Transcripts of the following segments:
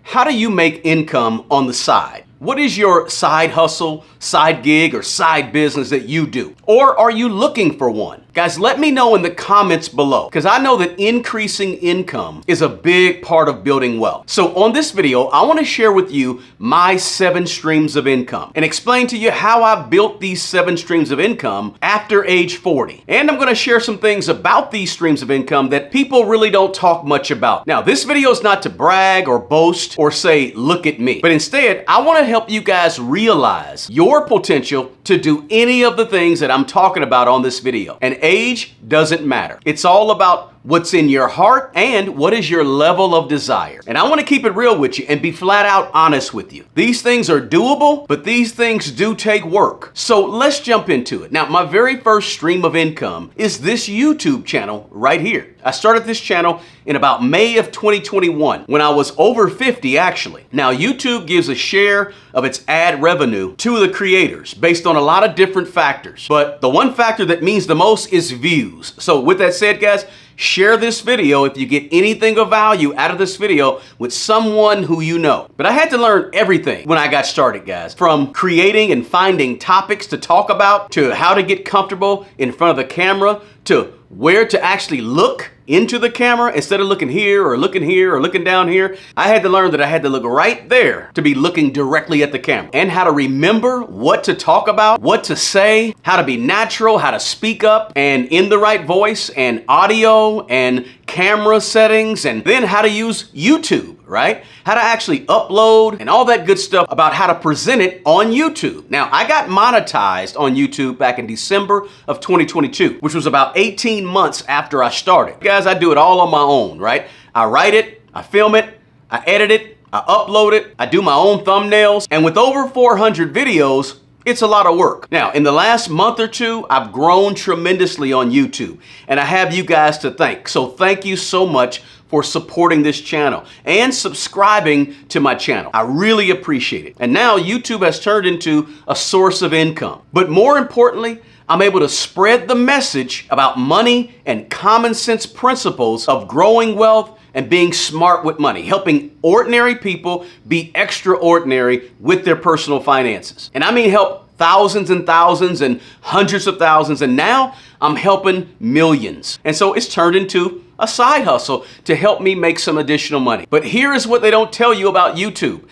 How do you make income on the side? What is your side hustle, side gig, or side business that you do? Or are you looking for one? Guys, let me know in the comments below, because I know that increasing income is a big part of building wealth. So on this video, I want to share with you my 7 streams of income and explain to you how I've built these 7 streams of income after age 40. And I'm going to share some things about these streams of income that people really don't talk much about. Now, this video is not to brag or boast or say, look at me, but instead, I want to help you guys realize your potential to do any of the things that I'm talking about on this video. And age doesn't matter. It's all about what's in your heart and what is your level of desire. And I want to keep it real with you and be flat out honest with you. These things are doable, but these things do take work. So let's jump into it. Now, my very first stream of income is this YouTube channel right here. I started this channel in about May of 2021 when I was over 50 actually. Now, YouTube gives a share of its ad revenue to the creators based on a lot of different factors. But the one factor that means the most is views. So with that said, guys, share this video if you get anything of value out of this video with someone who you know. But I had to learn everything when I got started, guys. From creating and finding topics to talk about, to how to get comfortable in front of the camera, to where to actually look into the camera instead of looking here or looking here or looking down here. I had to learn that I had to look right there to be looking directly at the camera, and how to remember what to talk about, what to say, how to be natural, how to speak up and in the right voice and audio and camera settings, and then how to use YouTube, right? How to actually upload and all that good stuff about how to present it on YouTube. Now, I got monetized on YouTube back in December of 2022, which was about 18 months after I started. Guys, I do it all on my own, right? I write it, I film it, I edit it, I upload it, I do my own thumbnails, and with over 400 videos, it's a lot of work. Now, in the last month or two, I've grown tremendously on YouTube, and I have you guys to thank. So thank you so much for supporting this channel and subscribing to my channel. I really appreciate it. And now YouTube has turned into a source of income. But more importantly, I'm able to spread the message about money and common sense principles of growing wealth and being smart with money, helping ordinary people be extraordinary with their personal finances. And I mean help thousands and thousands and hundreds of thousands, and now I'm helping millions. And so it's turned into a side hustle to help me make some additional money. But here is what they don't tell you about YouTube.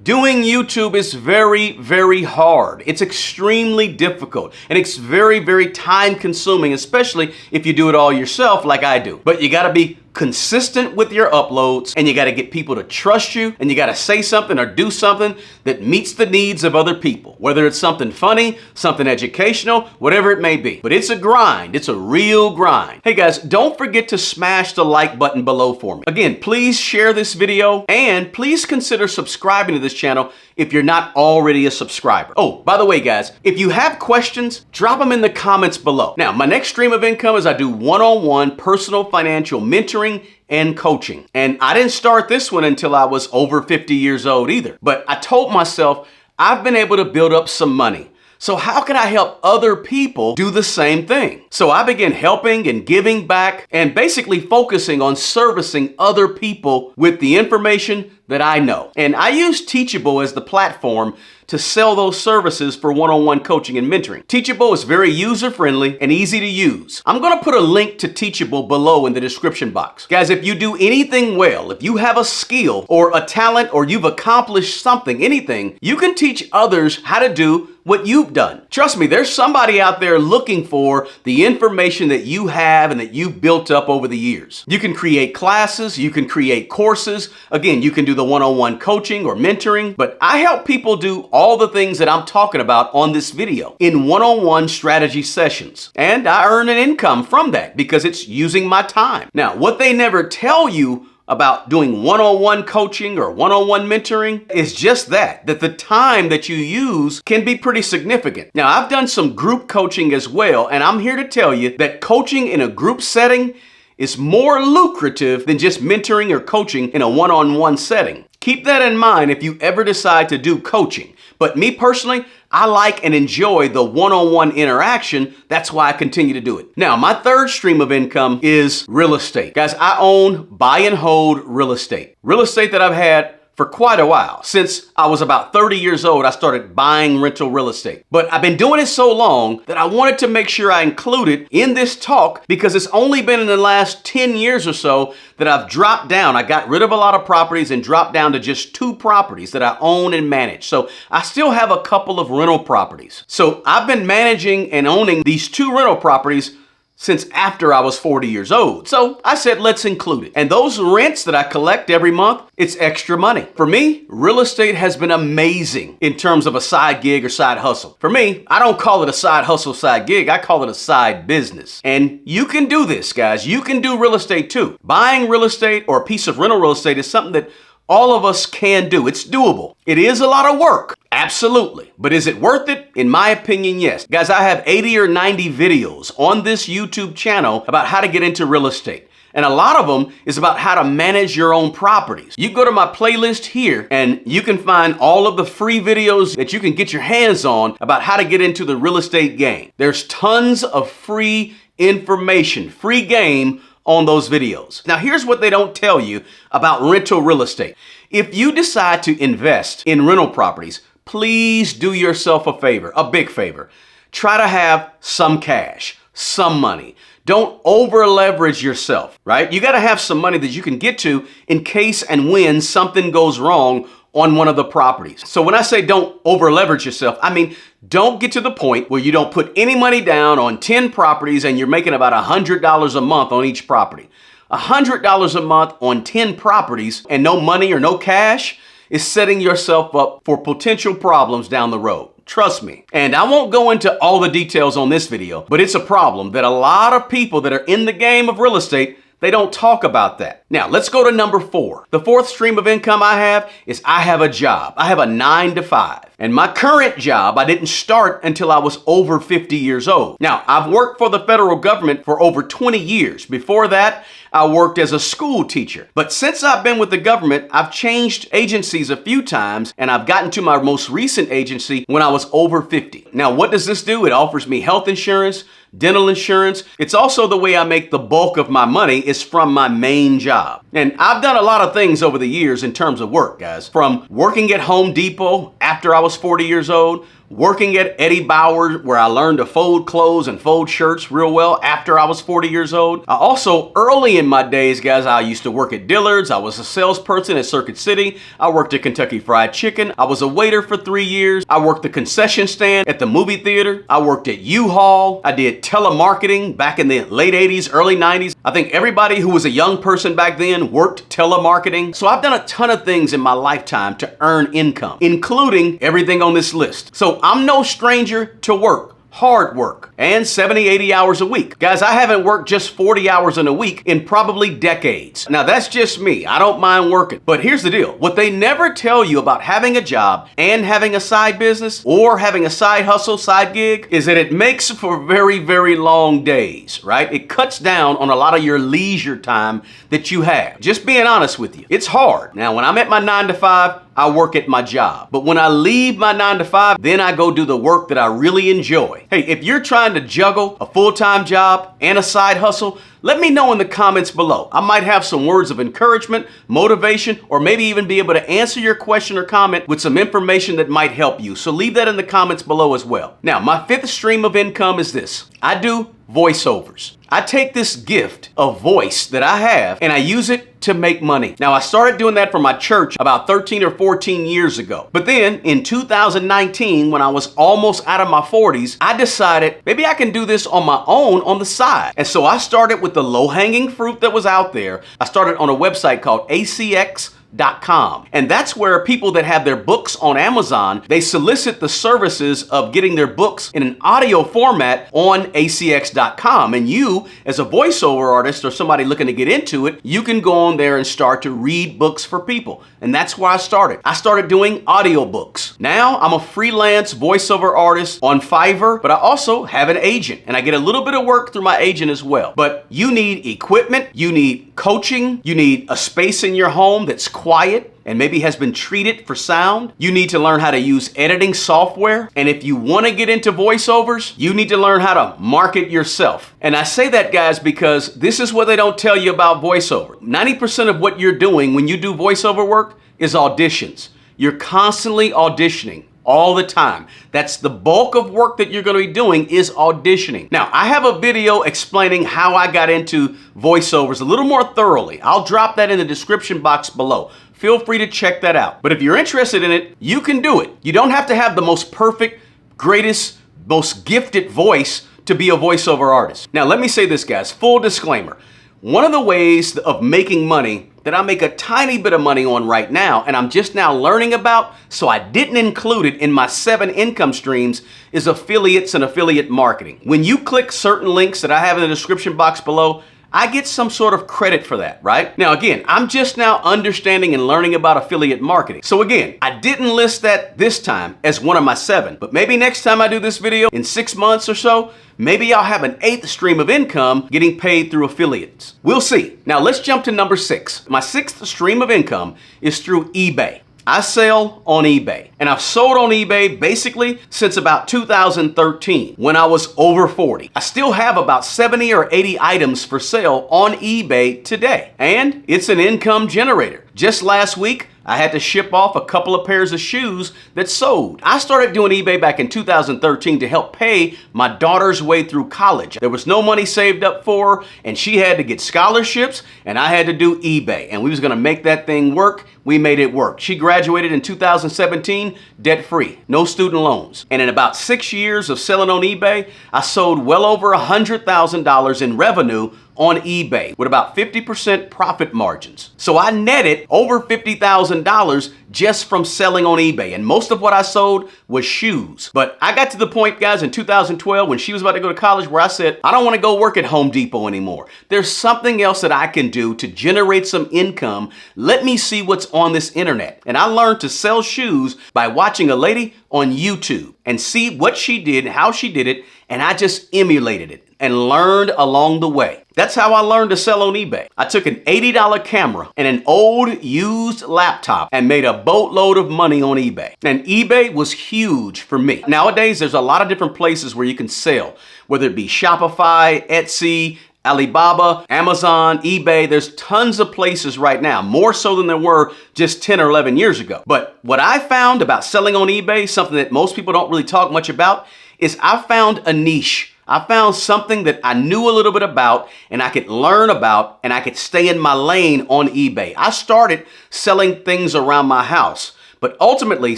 Doing YouTube is very, very hard. It's extremely difficult, and it's very, very time consuming, especially if you do it all yourself like I do. But you gotta be consistent with your uploads, and you gotta get people to trust you, and you gotta say something or do something that meets the needs of other people, whether it's something funny, something educational, whatever it may be. But it's a grind. It's a real grind. Hey guys, don't forget to smash the like button below for me. Again, please share this video, and please consider subscribing to this channel if you're not already a subscriber. Oh, by the way, guys, if you have questions, drop them in the comments below. Now, my next stream of income is I do one-on-one personal financial mentoring and coaching. And I didn't start this one until I was over 50 years old either. But I told myself, I've been able to build up some money. So how can I help other people do the same thing? So I began helping and giving back and basically focusing on servicing other people with the information that I know. And I use Teachable as the platform to sell those services for one-on-one coaching and mentoring. Teachable is very user-friendly and easy to use. I'm gonna put a link to Teachable below in the description box. Guys, if you do anything well, if you have a skill or a talent or you've accomplished something, anything, you can teach others how to do what you've done. Trust me, there's somebody out there looking for the information that you have and that you've built up over the years. You can create classes, you can create courses. Again, you can do the one-on-one coaching or mentoring, but I help people do all the things that I'm talking about on this video in one-on-one strategy sessions. And I earn an income from that because it's using my time. Now, what they never tell you about doing one-on-one coaching or one-on-one mentoring is just that the time that you use can be pretty significant. Now, I've done some group coaching as well, and I'm here to tell you that coaching in a group setting is more lucrative than just mentoring or coaching in a one-on-one setting. Keep that in mind if you ever decide to do coaching. But me personally, I like and enjoy the one-on-one interaction. That's why I continue to do it. Now, my third stream of income is real estate. Guys, I own buy and hold real estate. Real estate that I've had for quite a while. Since I was about 30 years old, I started buying rental real estate. But I've been doing it so long that I wanted to make sure I include it in this talk because it's only been in the last 10 years or so that I've dropped down. I got rid of a lot of properties and dropped down to just 2 properties that I own and manage. So I still have a couple of rental properties. So I've been managing and owning these 2 rental properties since after I was 40 years old. So I said, let's include it. And those rents that I collect every month, it's extra money. For me, real estate has been amazing in terms of a side gig or side hustle. For me, I don't call it a side hustle, side gig. I call it a side business. And you can do this, guys. You can do real estate too. Buying real estate or a piece of rental real estate is something that all of us can do. It's doable. It is a lot of work. Absolutely. But is it worth it? In my opinion, yes. Guys, I have 80 or 90 videos on this YouTube channel about how to get into real estate. And a lot of them is about how to manage your own properties. You go to my playlist here and you can find all of the free videos that you can get your hands on about how to get into the real estate game. There's tons of free information, free game on those videos. Now, here's what they don't tell you about rental real estate. If you decide to invest in rental properties, please do yourself a favor, a big favor. Try to have some cash, some money. Don't over leverage yourself, right? You got to have some money that you can get to in case and when something goes wrong on one of the properties. So when I say don't over leverage yourself, I mean, don't get to the point where you don't put any money down on 10 properties and you're making about $100 a month on each property. $100 a month on 10 properties and no money or no cash is setting yourself up for potential problems down the road. Trust me. And I won't go into all the details on this video, but it's a problem that a lot of people that are in the game of real estate, they don't talk about that. Now, let's go to number 4. The 4th stream of income I have is I have a job. I have a 9 to 5. And my current job, I didn't start until I was over 50 years old. Now, I've worked for the federal government for over 20 years. Before that, I worked as a school teacher. But since I've been with the government, I've changed agencies a few times, and I've gotten to my most recent agency when I was over 50. Now, what does this do? It offers me health insurance, dental insurance. It's also the way I make the bulk of my money is from my main job. And I've done a lot of things over the years in terms of work, guys. From working at Home Depot after I was 40 years old, working at Eddie Bauer, where I learned to fold clothes and fold shirts real well after I was 40 years old. I also, early in my days, guys, I used to work at Dillard's. I was a salesperson at Circuit City. I worked at Kentucky Fried Chicken. I was a waiter for 3 years. I worked the concession stand at the movie theater. I worked at U-Haul. I did telemarketing back in the late 80s, early 90s. I think everybody who was a young person back then worked telemarketing. So I've done a ton of things in my lifetime to earn income, including everything on this list. So I'm no stranger to work. Hard work, and 70, 80 hours a week. Guys, I haven't worked just 40 hours in a week in probably decades. Now, that's just me. I don't mind working. But here's the deal. What they never tell you about having a job and having a side business or having a side hustle, side gig, is that it makes for very, very long days, right? It cuts down on a lot of your leisure time that you have. Just being honest with you. It's hard. Now, when I'm at my 9 to 5, I work at my job. But when I leave my 9 to 5, then I go do the work that I really enjoy. Hey, if you're trying to juggle a full-time job and a side hustle, let me know in the comments below. I might have some words of encouragement, motivation, or maybe even be able to answer your question or comment with some information that might help you. So leave that in the comments below as well. Now, my 5th stream of income is this. I do voiceovers. I take this gift of voice that I have and I use it to make money. Now, I started doing that for my church about 13 or 14 years ago. But then in 2019, when I was almost out of my 40s, I decided maybe I can do this on my own on the side. And so I started with the low-hanging fruit that was out there. I started on a website called ACX.com. And that's where people that have their books on Amazon, they solicit the services of getting their books in an audio format on ACX.com. And you, as a voiceover artist or somebody looking to get into it, you can go on there and start to read books for people. And that's where I started. I started doing audiobooks. Now I'm a freelance voiceover artist on Fiverr, but I also have an agent and I get a little bit of work through my agent as well. But you need equipment, you need coaching, you need a space in your home that's quiet and maybe has been treated for sound. You need to learn how to use editing software. And if you want to get into voiceovers, you need to learn how to market yourself. And I say that, guys, because this is what they don't tell you about voiceover. 90% of what you're doing when you do voiceover work is auditions. You're constantly auditioning all the time. That's the bulk of work that you're going to be doing is auditioning. Now, I have a video explaining how I got into voiceovers a little more thoroughly. I'll drop that in the description box below. Feel free to check that out. But if you're interested in it, you can do it. You don't have to have the most perfect, greatest, most gifted voice to be a voiceover artist. Now, let me say this, guys, full disclaimer. One of the ways of making money that I make a tiny bit of money on right now, and I'm just now learning about, so I didn't include it in my 7 income streams, is affiliates and affiliate marketing. When you click certain links that I have in the description box below, I get some sort of credit for that, right? Now, again, I'm just now understanding and learning about affiliate marketing. So again, I didn't list that this time as one of my 7, but maybe next time I do this video in 6 months or so, maybe I'll have an 8th stream of income getting paid through affiliates. We'll see. Now let's jump to number 6. My 6th stream of income is through eBay. I sell on eBay, and I've sold on eBay basically since about 2013 when I was over 40. I still have about 70 or 80 items for sale on eBay today, and it's an income generator. Just last week, I had to ship off a couple of pairs of shoes that sold. I started doing eBay back in 2013 to help pay my daughter's way through college. There was no money saved up for her, and she had to get scholarships, and I had to do eBay, and we was gonna make that thing work. We made it work. She graduated in 2017, debt-free, no student loans. And in about 6 years of selling on eBay, I sold well over $100,000 in revenue on eBay with about 50% profit margins. So I netted over $50,000 just from selling on eBay. And most of what I sold was shoes. But I got to the point, guys, in 2012 when she was about to go to college where I said, I don't want to go work at Home Depot anymore. There's something else that I can do to generate some income. Let me see what's on this internet. And I learned to sell shoes by watching a lady on YouTube and see what she did, how she did it, and I just emulated it and learned along the way. That's how I learned to sell on eBay. I took an $80 camera and an old used laptop and made a boatload of money on eBay. And eBay was huge for me. Nowadays, there's a lot of different places where you can sell, whether it be Shopify, Etsy, Alibaba, Amazon, eBay. There's tons of places right now, more so than there were just 10 or 11 years ago. But what I found about selling on eBay, something that most people don't really talk much about, is I found a niche. I found something that I knew a little bit about and I could learn about and I could stay in my lane on eBay. I started selling things around my house. But ultimately,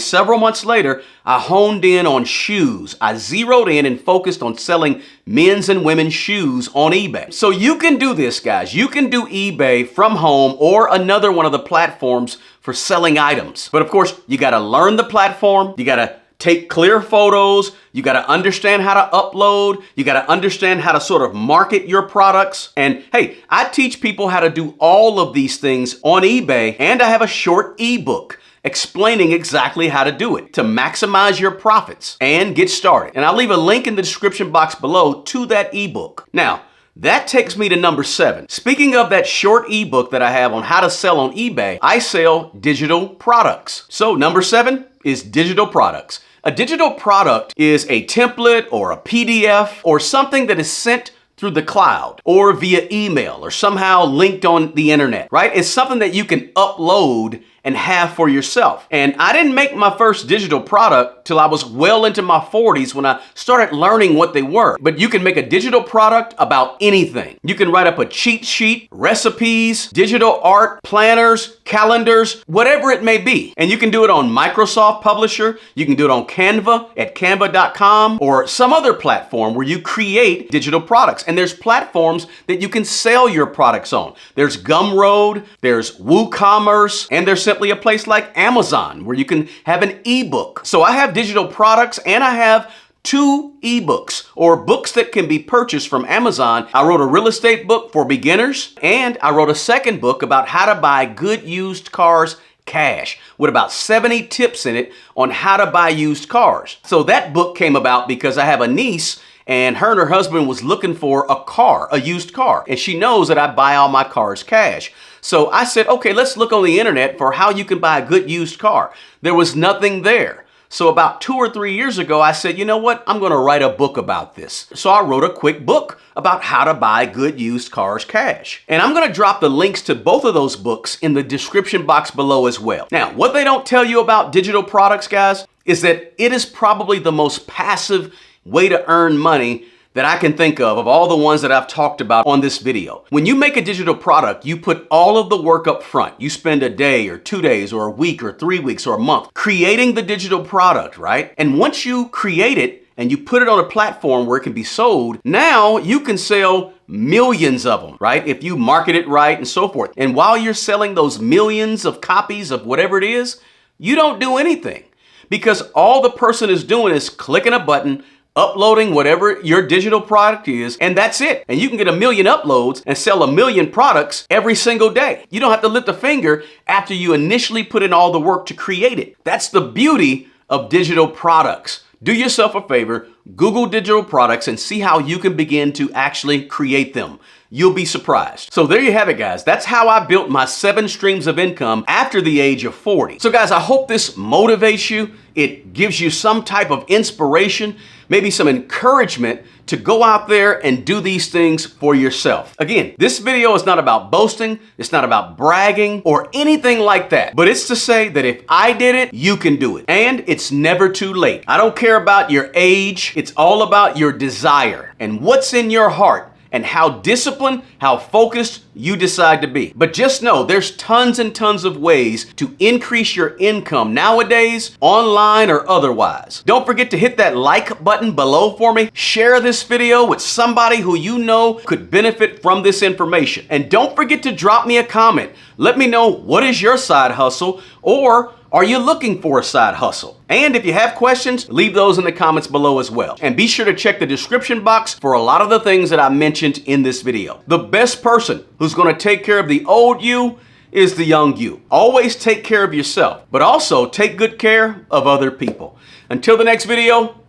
several months later, I honed in on shoes. I zeroed in and focused on selling men's and women's shoes on eBay. So you can do this, guys. You can do eBay from home or another one of the platforms for selling items. But of course, you got to learn the platform. You got to take clear photos. You got to understand how to upload. You got to understand how to sort of market your products. And hey, I teach people how to do all of these things on eBay, and I have a short ebook explaining exactly how to do it to maximize your profits and get started. And I'll leave a link in the description box below to that ebook. Now, that takes me to number 7. Speaking of that short ebook that I have on how to sell on eBay, I sell digital products. So number 7 is digital products. A digital product is a template or a PDF or something that is sent through the cloud or via email or somehow linked on the internet, right? It's something that you can upload and have for yourself. And I didn't make my first digital product till I was well into my 40s when I started learning what they were. But you can make a digital product about anything. You can write up a cheat sheet, recipes, digital art, planners, calendars, whatever it may be. And you can do it on Microsoft Publisher. You can do it on Canva at canva.com or some other platform where you create digital products. And there's platforms that you can sell your products on. There's Gumroad, there's WooCommerce, and there's simply a place like Amazon where you can have an ebook. So I have digital products and I have 2 ebooks or books that can be purchased from Amazon. I wrote a real estate book for beginners and I wrote a second book about how to buy good used cars cash with about 70 tips in it on how to buy used cars. So that book came about because I have a niece and her husband was looking for a car, a used car. And she knows that I buy all my cars cash. So I said, okay, let's look on the internet for how you can buy a good used car. There was nothing there. So about 2 or 3 years ago, I said, you know what? I'm going to write a book about this. So I wrote a quick book about how to buy good used cars cash. And I'm going to drop the links to both of those books in the description box below as well. Now, what they don't tell you about digital products, guys, is that it is probably the most passive way to earn money that I can think of all the ones that I've talked about on this video. When you make a digital product, you put all of the work up front. You spend a day or 2 days or a week or 3 weeks or a month creating the digital product, right? And once you create it and you put it on a platform where it can be sold, now you can sell millions of them, right? If you market it right and so forth. And while you're selling those millions of copies of whatever it is, you don't do anything, because all the person is doing is clicking a button, uploading whatever your digital product is, and that's it. And you can get 1 million uploads and sell 1 million products every single day. You don't have to lift a finger after you initially put in all the work to create it. That's the beauty of digital products. Do yourself a favor, Google digital products and see how you can begin to actually create them. You'll be surprised. So there you have it, guys. That's how I built my 7 streams of income after the age of 40. So guys, I hope this motivates you. It gives you some type of inspiration, maybe some encouragement to go out there and do these things for yourself. Again, this video is not about boasting. It's not about bragging or anything like that. But it's to say that if I did it, you can do it. And it's never too late. I don't care about your age. It's all about your desire and what's in your heart, and how disciplined, how focused you decide to be. But just know there's tons and tons of ways to increase your income nowadays, online or otherwise. Don't forget to hit that like button below for me. Share this video with somebody who you know could benefit from this information. And don't forget to drop me a comment. Let me know, what is your side hustle, or are you looking for a side hustle? And if you have questions, leave those in the comments below as well. And be sure to check the description box for a lot of the things that I mentioned in this video. The best person who's going to take care of the old you is the young you. Always take care of yourself, but also take good care of other people. Until the next video,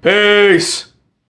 peace.